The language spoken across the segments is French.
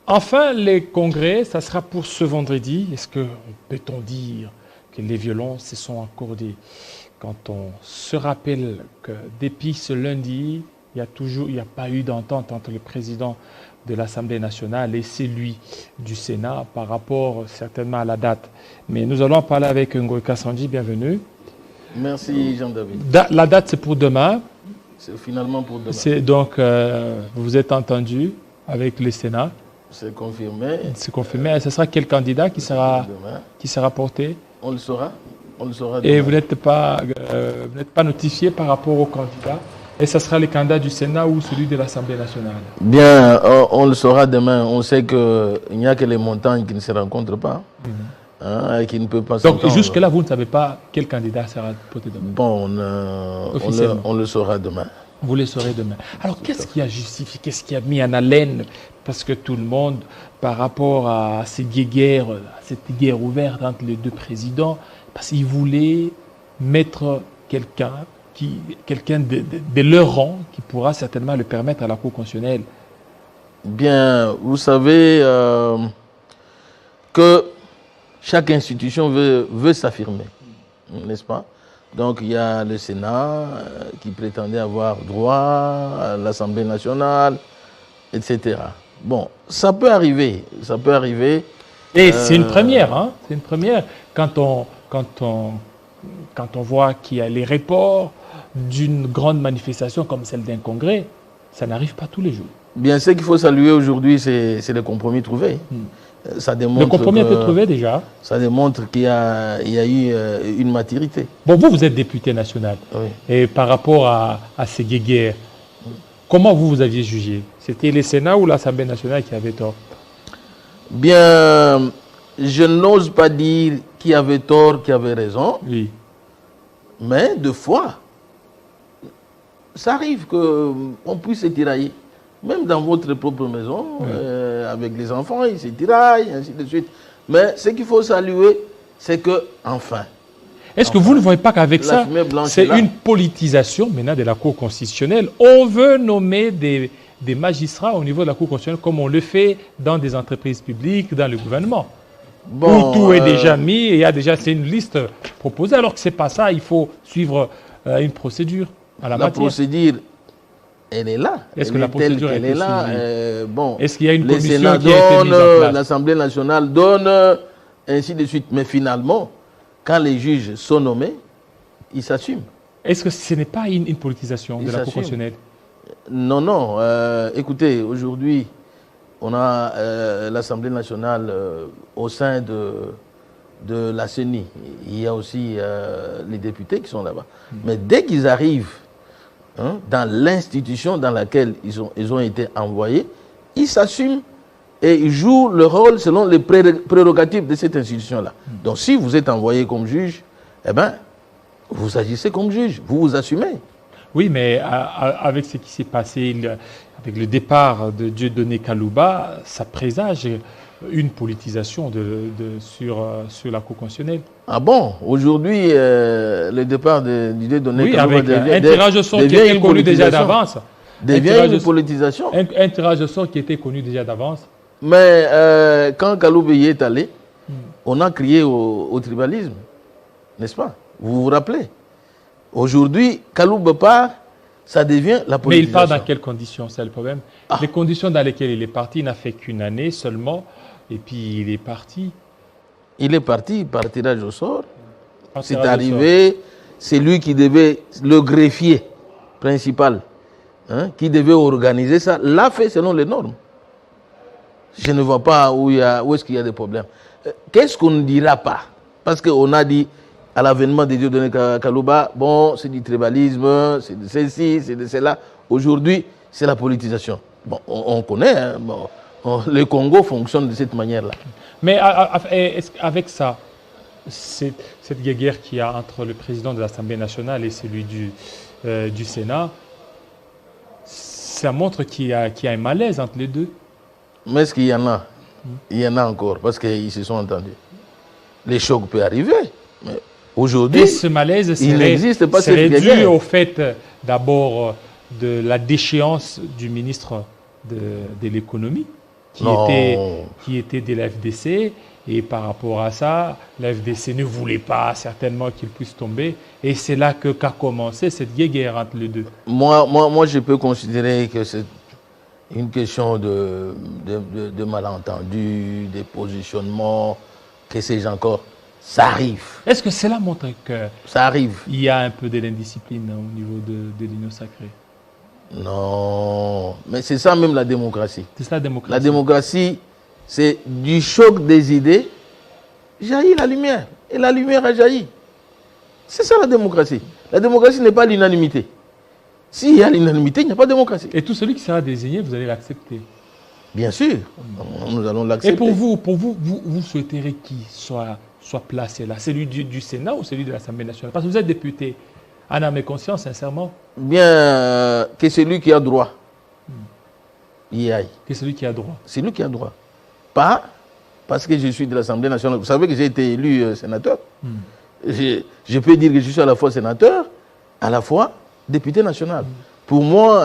Enfin, les congrès, ça sera pour ce vendredi. Est-ce que peut-on dire que les violences se sont accordées quand on se rappelle que depuis ce lundi, il n'y a pas eu d'entente entre le président de l'Assemblée nationale et celui du Sénat par rapport certainement à la date. Mais nous allons parler avec Ngoï Kassanji, bienvenue. Merci Jean-David. La date, c'est pour demain. C'est finalement pour demain. Donc, vous êtes entendu avec le Sénat. C'est confirmé. C'est confirmé. Ce sera quel candidat qui sera porté? On le saura. On le saura demain. Et vous n'êtes pas notifié par rapport au candidat? Et ce sera le candidat du Sénat ou celui de l'Assemblée nationale? Bien, on le saura demain. On sait qu'il n'y a que les montagnes qui ne se rencontrent pas. Et qui ne peut pas s'entendre. Donc jusque-là, vous ne savez pas quel candidat sera porté demain? Bon, on le saura demain. Vous le saurez demain. Alors qu'est-ce qui a justifié, qu'est-ce qui a mis en haleine? Parce que tout le monde, par rapport à cette guerre ouverte entre les deux présidents, parce qu'ils voulaient mettre quelqu'un de leur rang qui pourra certainement le permettre à la Cour constitutionnelle. Bien, vous savez que chaque institution veut s'affirmer, n'est-ce pas? Donc il y a le Sénat qui prétendait avoir droit à l'Assemblée nationale, etc. Bon, ça peut arriver. Et c'est une première, hein? C'est une première quand on voit qu'il y a les reports d'une grande manifestation comme celle d'un congrès, ça n'arrive pas tous les jours. Bien, ce qu'il faut saluer aujourd'hui, c'est le compromis trouvé. Ça démontre le compromis a été trouvé déjà. Ça démontre qu'il y a eu une maturité. Bon, vous êtes député national. Oui. Et par rapport à ces guerres, comment vous aviez jugé? C'était le Sénat ou l'Assemblée nationale qui avait tort? Bien, je n'ose pas dire qui avait tort, qui avait raison. Oui. Mais deux fois, ça arrive qu'on puisse se tirailler. Même dans votre propre maison, avec les enfants, ils se tiraillent, ainsi de suite. Mais ce qu'il faut saluer, c'est que, enfin... Est-ce que vous ne voyez pas qu'avec ça, c'est une politisation maintenant de la Cour constitutionnelle? On veut nommer des magistrats au niveau de la Cour constitutionnelle comme on le fait dans des entreprises publiques, dans le gouvernement. Bon, où tout est déjà mis et il y a déjà une liste proposée. Alors que ce n'est pas ça, il faut suivre une procédure à la matière. La procédure, elle est là. Est-ce que la procédure est là? Bon, est-ce qu'il y a une commission Sénat qui a été mise en place? L'Assemblée nationale donne, ainsi de suite. Mais finalement, quand les juges sont nommés, ils s'assument. Est-ce que ce n'est pas une politisation de la Cour constitutionnelle? Non, non. Écoutez, aujourd'hui, on a l'Assemblée nationale au sein de la CENI. Il y a aussi les députés qui sont là-bas. Mais dès qu'ils arrivent dans l'institution dans laquelle ils ont été envoyés, ils s'assument et ils jouent le rôle selon les prérogatives de cette institution-là. Donc si vous êtes envoyé comme juge, eh bien, vous agissez comme juge, vous vous assumez. Oui, mais avec ce qui s'est passé, avec le départ de Dieudonné Kalouba, ça présage une politisation sur la Cour constitutionnelle. Ah bon? Aujourd'hui, le départ de Dieudonné Kalouba avec un tirage au sort qui était connu déjà d'avance. Devient une politisation. Un tirage au sort qui était connu déjà d'avance. Mais quand Kalouba y est allé, on a crié au tribalisme, n'est-ce pas? Vous vous rappelez? Aujourd'hui, Kalouba part, ça devient la politisation. Mais il part dans quelles conditions? C'est le problème. Les conditions dans lesquelles il est parti, il n'a fait qu'une année seulement, et puis il est parti. Il est parti par tirage au sort. C'est arrivé, c'est lui qui devait, le greffier principal, qui devait organiser ça, l'a fait selon les normes. Je ne vois pas où est-ce qu'il y a des problèmes. Qu'est-ce qu'on ne dira pas? Parce qu'on a dit, à l'avènement de Dieudonné Kalouba, bon, c'est du tribalisme, c'est de ceci, c'est de cela. Aujourd'hui, c'est la politisation. Bon, on connaît, le Congo fonctionne de cette manière-là. Mais avec ça, cette guerre qu'il y a entre le président de l'Assemblée nationale et celui du Sénat, ça montre qu'il y a un malaise entre les deux. Mais est-ce qu'il y en a? Il y en a encore, parce qu'ils se sont entendus. Les chocs peuvent arriver, mais aujourd'hui, et ce malaise serait dû au fait d'abord de la déchéance du ministre de l'économie. qui était de la FDC. Et par rapport à ça, la FDC ne voulait pas certainement qu'il puisse tomber. Et c'est là qu'a commencé cette guerre entre les deux. Moi, je peux considérer que c'est une question de malentendu, de positionnement, que sais-je encore. Ça arrive. Est-ce que cela montre que ça arrive. Il y a un peu de l'indiscipline au niveau de l'Union sacrée? Non, mais c'est ça même la démocratie. C'est ça la démocratie. La démocratie, c'est du choc des idées, jaillit la lumière. Et la lumière a jailli. C'est ça la démocratie. La démocratie n'est pas l'unanimité. S'il y a l'unanimité, il n'y a pas de démocratie. Et tout celui qui sera désigné, vous allez l'accepter? Bien sûr, nous allons l'accepter. Et pour vous, vous souhaiteriez qui soit placé là? Celui du Sénat ou celui de l'Assemblée nationale? Parce que vous êtes député. En âme et conscience, sincèrement? Bien, que celui qui a droit y aille. Que celui qui a droit? C'est lui qui a droit. Pas parce que je suis de l'Assemblée nationale. Vous savez que j'ai été élu sénateur. Je peux dire que je suis à la fois sénateur, à la fois député national. Pour moi,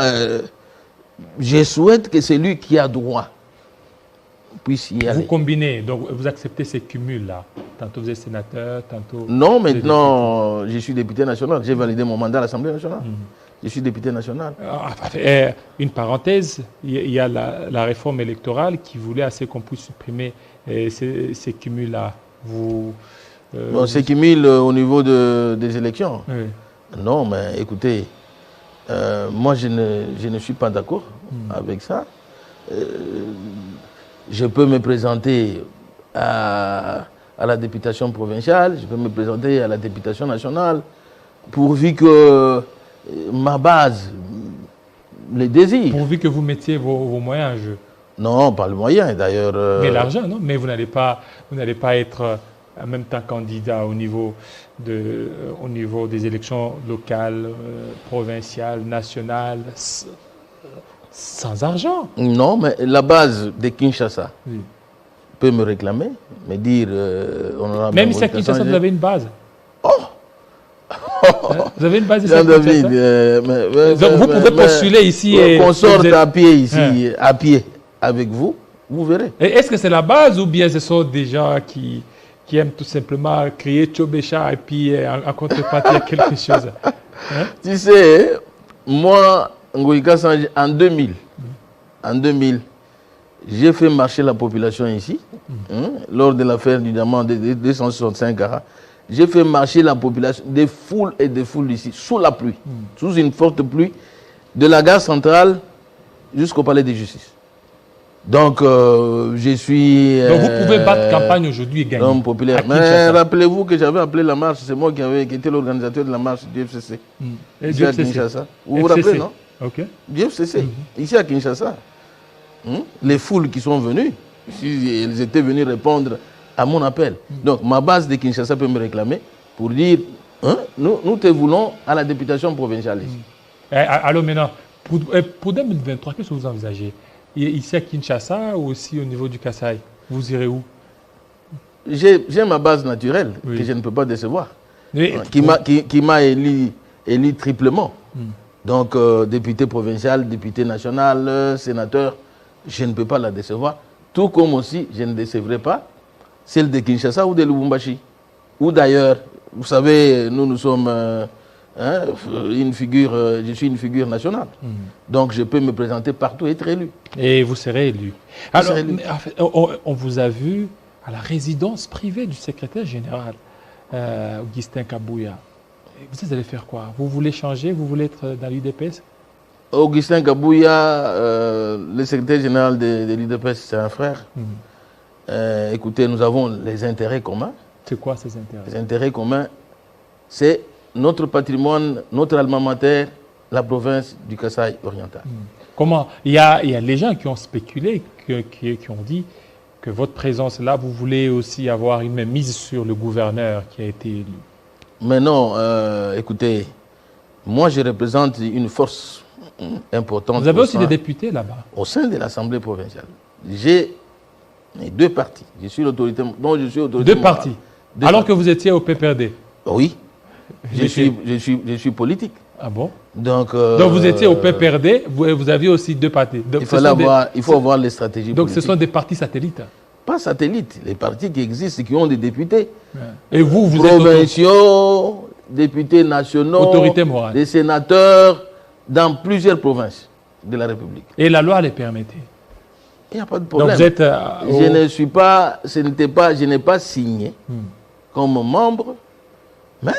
je souhaite que celui qui a droit puisse y aller. Vous combinez, donc vous acceptez ces cumuls-là. Tantôt vous êtes sénateur, tantôt... Non, maintenant, je suis député national. J'ai validé mon mandat à l'Assemblée nationale. Je suis député national. Une parenthèse, il y a la réforme électorale qui voulait assez qu'on puisse supprimer ces cumuls-là. Ces cumuls au niveau des élections? Oui. Non, mais écoutez, moi je ne suis pas d'accord avec ça. Je peux me présenter à la députation provinciale, je peux me présenter à la députation nationale, pourvu que ma base les désire. Pourvu que vous mettiez vos moyens en jeu. Non, pas le moyen d'ailleurs. Mais l'argent, non? Mais vous n'allez pas être en même temps candidat au niveau des élections locales, provinciales, nationales, sans argent. Non, mais la base de Kinshasa peut me réclamer, me dire... même si à Kinshasa, vous avez une base. Oh. Vous avez une base ici Jean-David, donc vous pouvez postuler ici. Qu'on sorte à pied ici, à pied avec vous, vous verrez. Est-ce que c'est la base ou bien ce sont des gens qui aiment tout simplement créer Tchobécha et puis en contrepartie quelque chose? Tu sais, moi, Ngoïka Sanji, en 2000, j'ai fait marcher la population ici, lors de l'affaire du diamant de 265 carats. J'ai fait marcher la population, des foules et des foules ici, sous la pluie, sous une forte pluie, de la gare centrale jusqu'au palais de justice. Donc, je suis... Donc, vous pouvez battre campagne aujourd'hui et gagner. Homme populaire. Mais rappelez-vous que j'avais appelé la marche, c'est moi qui était l'organisateur de la marche du FCC. Ici à Kinshasa. Vous vous rappelez, non? Ok. Du FCC, ici à Kinshasa. Les foules qui sont venues, si elles étaient venues répondre à mon appel. Donc, ma base de Kinshasa peut me réclamer pour dire, nous te voulons à la députation provinciale ici. Alors maintenant, pour 2023, qu'est-ce que vous envisagez? Ici à Kinshasa ou aussi au niveau du Kasaï? Vous irez où? J'ai ma base naturelle que je ne peux pas décevoir. Qui m'a élu triplement. Donc, député provincial, député national, sénateur, je ne peux pas la décevoir. Tout comme aussi, je ne décevrai pas celle de Kinshasa ou de Lubumbashi. Ou d'ailleurs, vous savez, nous sommes une figure, je suis une figure nationale. Donc, je peux me présenter partout et être élu. Et vous serez élu. Alors, en fait, on vous a vu à la résidence privée du secrétaire général, Augustin Kabouya. Vous allez faire quoi? Vous voulez changer? Vous voulez être dans l'UDPS? Augustin Kabouya, le secrétaire général de l'UDPS, c'est un frère. Écoutez, nous avons les intérêts communs. C'est quoi ces intérêts? Les intérêts communs, c'est notre patrimoine, notre alma mater, la province du Kasaï oriental. Comment? Il y a les gens qui ont spéculé, qui ont dit que votre présence là, vous voulez aussi avoir une mise sur le gouverneur qui a été élu. Mais non, écoutez, moi je représente une force importante. Vous avez aussi des députés là-bas? Au sein de l'Assemblée provinciale. J'ai deux partis. Je suis l'autorité. Donc je suis autorité. Deux partis. Alors que vous étiez au PPRD? Oui. Je suis politique. Ah bon? Donc vous étiez au PPRD, vous aviez aussi 2 partis. Donc, il faut avoir les stratégies donc politiques. ce sont des partis satellites? Pas satellites, les partis qui existent, qui ont des députés. Ouais. Et vous provinciaux, députés nationaux, autorité morale. des sénateurs dans plusieurs provinces de la République. Et la loi les permettait? Il n'y a pas de problème. Donc vous êtes, je n'ai pas signé comme membre, mais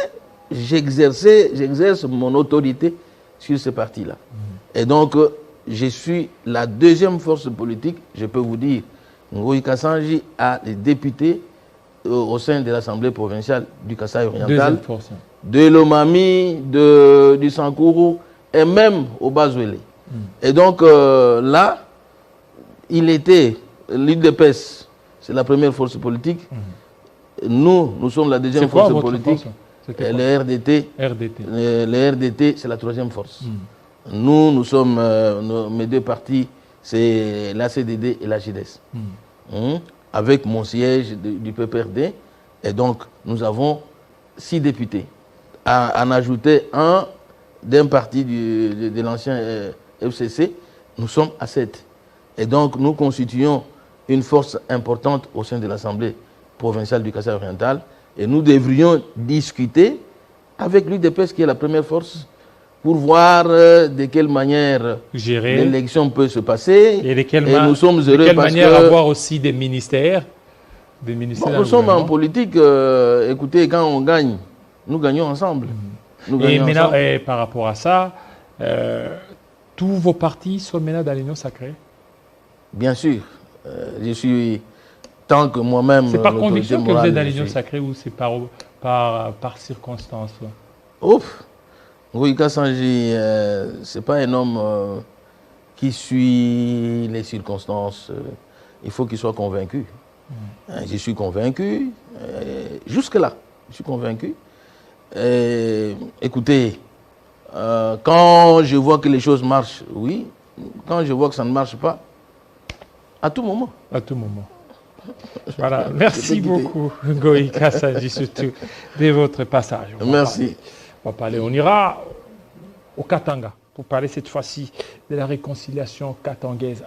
j'exerce mon autorité sur ce parti-là. Et donc, je suis la deuxième force politique, je peux vous dire. Ngoï Kassanji a des députés au sein de l'Assemblée provinciale du Kasaï oriental, de l'Omami, du Sankourou et même au Bazouélé. Et donc là, il était l'UDPS, c'est la première force politique. Nous sommes la deuxième force politique. Le RDT, le RDT, c'est la troisième force. Nous sommes, mes 2 partis, c'est l'ACDD et la JDS. Avec mon siège du PPRD. Et donc, nous avons 6 députés. À en ajouter un d'un parti de l'ancien FCC, nous sommes à 7. Et donc, nous constituons une force importante au sein de l'Assemblée provinciale du Kasaï oriental. Et nous devrions discuter avec l'UDPS, qui est la première force, pour voir de quelle manière l'élection peut se passer. Et nous sommes heureux de quelle manière avoir aussi des ministères. Nous sommes en politique. Écoutez, quand on gagne, nous gagnons ensemble. Maintenant, par rapport à ça, tous vos partis sont maintenant dans l'Union sacrée? Bien sûr. Je suis, tant que moi-même... C'est par conviction que vous êtes dans l'Union sacrée ou c'est par circonstance? Ouf! Ngoï Kassanji, ce n'est pas un homme qui suit les circonstances. Il faut qu'il soit convaincu. Je suis convaincu. Jusque-là, je suis convaincu. Écoutez, quand je vois que les choses marchent, oui. Quand je vois que ça ne marche pas, à tout moment. À tout moment. Voilà. Merci beaucoup, Ngoï Kassanji, surtout de votre passage. Merci. On ira au Katanga pour parler cette fois-ci de la réconciliation katangaise.